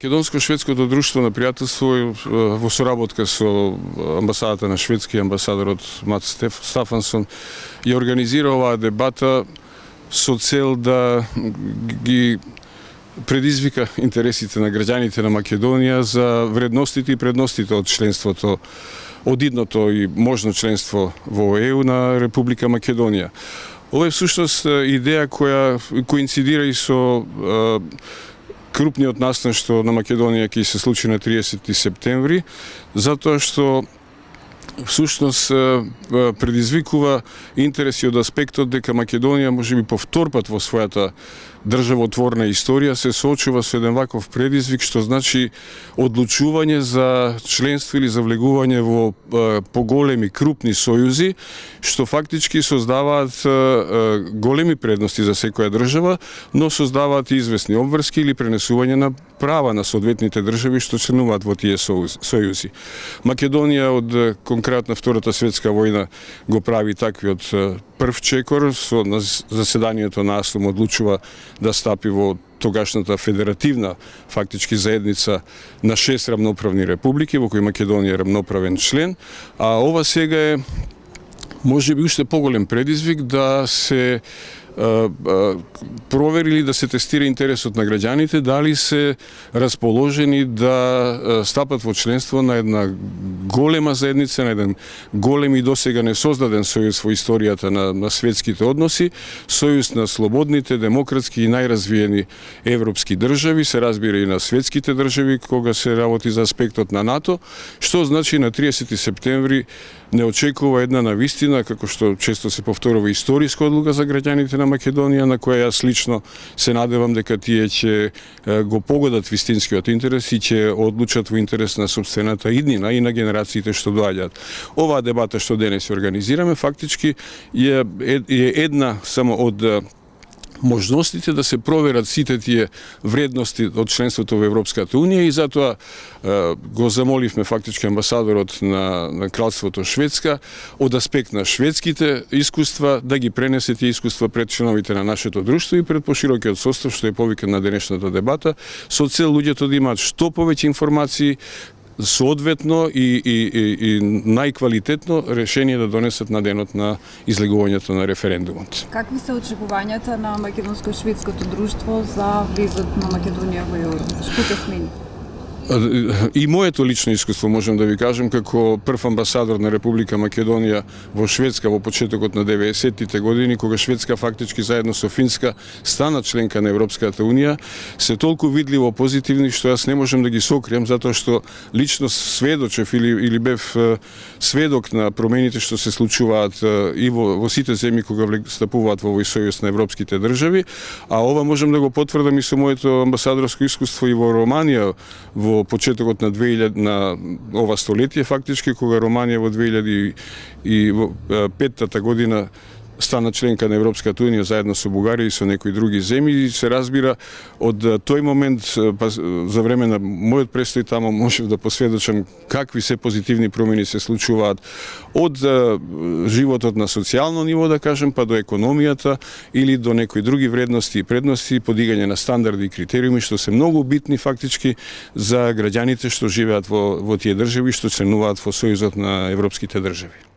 Македонско-шведското друштво на пријателство во соработка со амбасадата на Шведска и амбасадорот Мат Стафансон ја организира оваа дебата со цел да ги предизвика интересите на граѓаните на Македонија за вредностите и предностите од членството, од идното и можно членство во ЕУ на Република Македонија. Ова е всушност идеја која коинцидира и со крупниот настан што на Македонија ќе се случи на 30 септември, затоа што всушност предизвикува интереси од аспектот дека Македонија можеби по втор пат во својата државотворна историја се соочува со еден ваков предизвик, што значи одлучување за членство или за влегување во поголеми крупни сојузи, што фактички создаваат големи предности за секоја држава, но создаваат и известни обврски или пренесување на права на соодветните држави што членуваат во тие сојузи. Македонија од конкретно Втората светска војна го прави таквиот прв чекор, со на заседанието на АСЛОМ одлучува да стапи во тогашната федеративна фактички заедница на 6 рамноправни републики, во кои Македонија е рамноправен член, а ова сега е можеби уште поголем предизвик да се проверили, да се тестира интересот на граѓаните, дали се расположени да стапат во членство на една голема заедница, на еден голем и досега не создаден сојуз во историјата на светските односи, сојуз на слободните, демократски и најразвиени европски држави, се разбира и на светските држави кога се работи за аспектот на НАТО, што значи на 30 септември не очекува една навистина, како што често се повторува, историска одлука за граѓаните на Македонија, на која јас лично се надевам дека тие ќе го погодат вистинскиот интерес и ќе одлучат во интерес на сопствената иднина и на генерациите што доаѓаат. Оваа дебата што денес ја организираме фактички е една само од можностите да се проверат сите тие вредности од членството во Европската Унија, и затоа го замоливме фактички амбасадорот на Кралството Шведска од аспект на шведските искуства да ги пренесе тие искуства пред членовите на нашето друштво и пред поширокиот состав што е повикан на денешната дебата, со цел луѓето да имаат што повеќе информации, соодветно и најквалитетно решение да донесат на денот на излегувањето на референдумот. Какви се очекувањата на Македонско-шведското друштво за влизот на Македонија во ЕУ? Што ќе смени? И моето лично искуство можам да ви кажам како прв амбасадор на Република Македонија во Шведска во почетокот на 90-тите години, кога Шведска фактички заедно со Финска стана членка на Европската Унија, се толку видливо позитивни што јас не можам да ги сокријам, затоа што лично сведочев или бев сведок на промените што се случуваат и во сите земји кога стапуваат во овој сојуз на европските држави, а ова можам да го потврдам и со моето амбасадорско искуство и во Романија во почетокот на 2000 на ова столетие фактички, кога Романија во 2005 година стана членка на Европската Унија заедно со Бугарија и со некои други земји, и се разбира од тој момент за време на мојот престој тамо можев да посведочам какви се позитивни промени се случуваат од животот на социјално ниво, да кажем, па до економијата или до некои други вредности и предности, подигање на стандарди и критериуми што се многу битни фактички за граѓаните што живеат во тие држави, што членуваат во сојузот на европските држави.